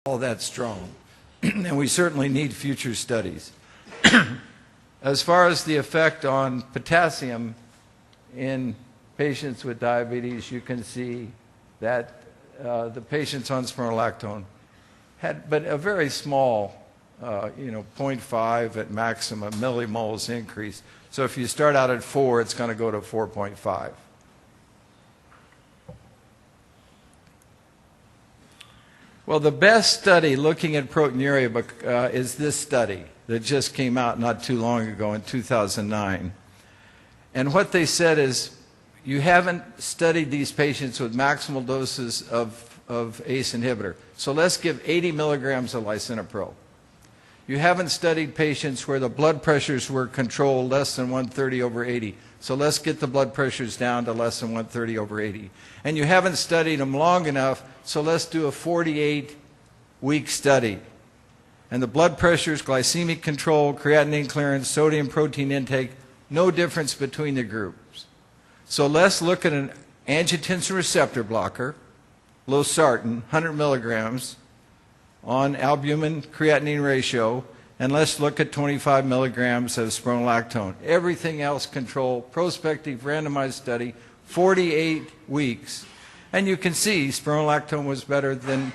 all that strong, and we certainly need future studies. As far as the effect on potassium in patients with diabetes, you can see that the patients on spironolactone had but a very small, 0.5 at maximum millimoles increase. So if you start out at 4, it's going to go to 4.5. Well, the best study looking at proteinuria is this study that just came out not too long ago in 2009. And what they said is, you haven't studied these patients with maximal doses of ACE inhibitor. So let's give 80 milligrams of lisinopril. You haven't studied patients where the blood pressures were controlled less than 130/80. So let's get the blood pressures down to less than 130/80. And you haven't studied them long enough, so let's do a 48-week study. And the blood pressures, glycemic control, creatinine clearance, sodium protein intake, no difference between the groups. So let's look at an angiotensin receptor blocker, losartan, 100 milligrams, on albumin creatinine ratio, and let's look at 25 milligrams of spironolactone. Everything else controlled, prospective randomized study, 48 weeks. And you can see spironolactone was better than,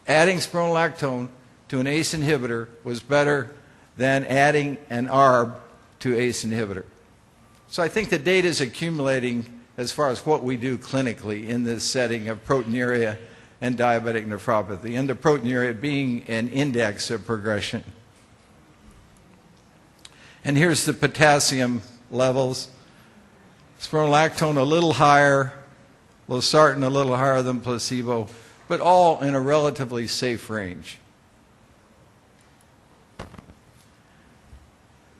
adding spironolactone to an ACE inhibitor was better than adding an ARB to ACE inhibitor. So I think the data is accumulating as far as what we do clinically in this setting of proteinuria and diabetic nephropathy, and the proteinuria being an index of progression. And here's the potassium levels. Spironolactone a little higher, losartan a little higher than placebo, but all in a relatively safe range.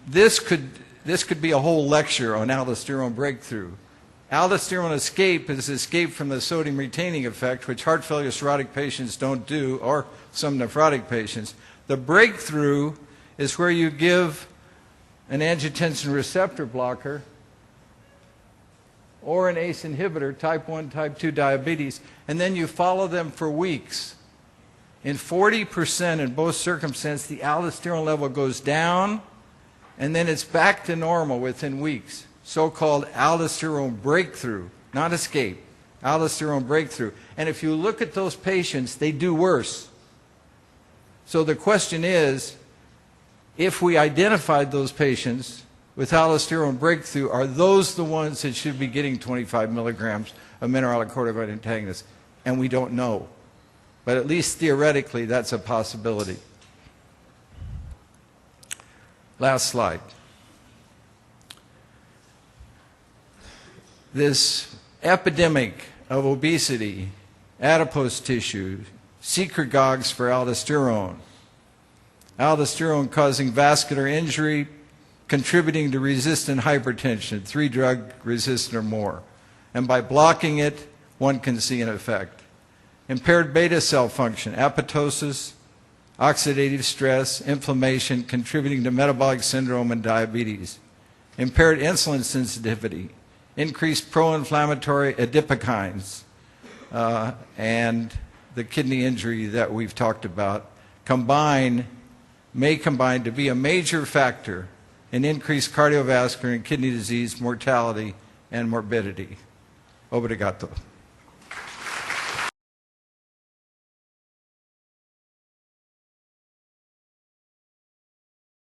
This could be a whole lecture on aldosterone breakthrough. Aldosterone escape is escape from the sodium retaining effect, which heart failure cirrhotic patients don't do, or some nephrotic patients. The breakthrough is where you give an angiotensin receptor blocker or an ACE inhibitor, type 1, type 2 diabetes, and then you follow them for weeks. In 40% in both circumstances, the aldosterone level goes down, and then it's back to normal within weeks. So-called aldosterone breakthrough, not escape, aldosterone breakthrough. And if you look at those patients, they do worse. So the question is, if we identified those patients with aldosterone breakthrough, are those the ones that should be getting 25 milligrams of mineralocorticoid antagonists? And we don't know. But at least theoretically, that's a possibility. Last slide. This epidemic of obesity, adipose tissue, secretagogues for aldosterone, aldosterone causing vascular injury, contributing to resistant hypertension, 3-drug resistant or more. And by blocking it, one can see an effect. Impaired beta cell function, apoptosis, oxidative stress, inflammation, contributing to metabolic syndrome and diabetes. Impaired insulin sensitivity, increased pro-inflammatory adipokines, and the kidney injury that we've talked about may combine to be a major factor in increased cardiovascular and kidney disease mortality and morbidity. Obrigado.